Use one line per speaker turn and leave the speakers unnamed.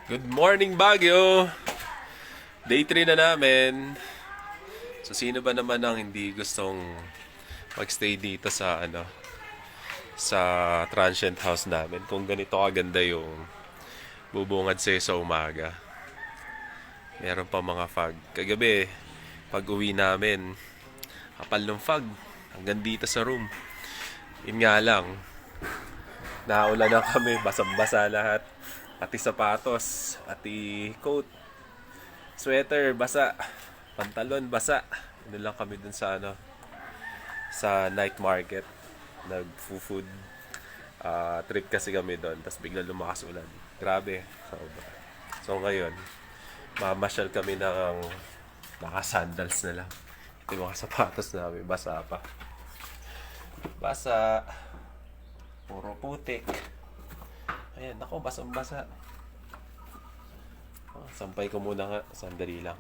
Good morning, Baguio! Day 3 na namin. So, sino ba naman ang hindi gustong magstay dito sa sa transient house namin kung ganito kaganda yung bubungad sa'yo sa umaga. Meron pa mga fog. Kagabi, pag uwi namin, kapal ng fog hanggang dito sa room. Yun nga lang, naulan na kami, basang-basa lahat. Pati sapatos, pati coat, sweater, basa. Pantalon, basa. Ano lang kami dun sa sa night market. Nag-food trip kasi kami doon. Tapos bigla lumakas ulan. Grabe. So ngayon, mamasyal kami ng naka-sandals na lang. Ito yung mga sapatos namin, basa pa. Basa. Puro putik. Ayan, ako, basang-basa. Sampay ko muna nga. Sandali lang.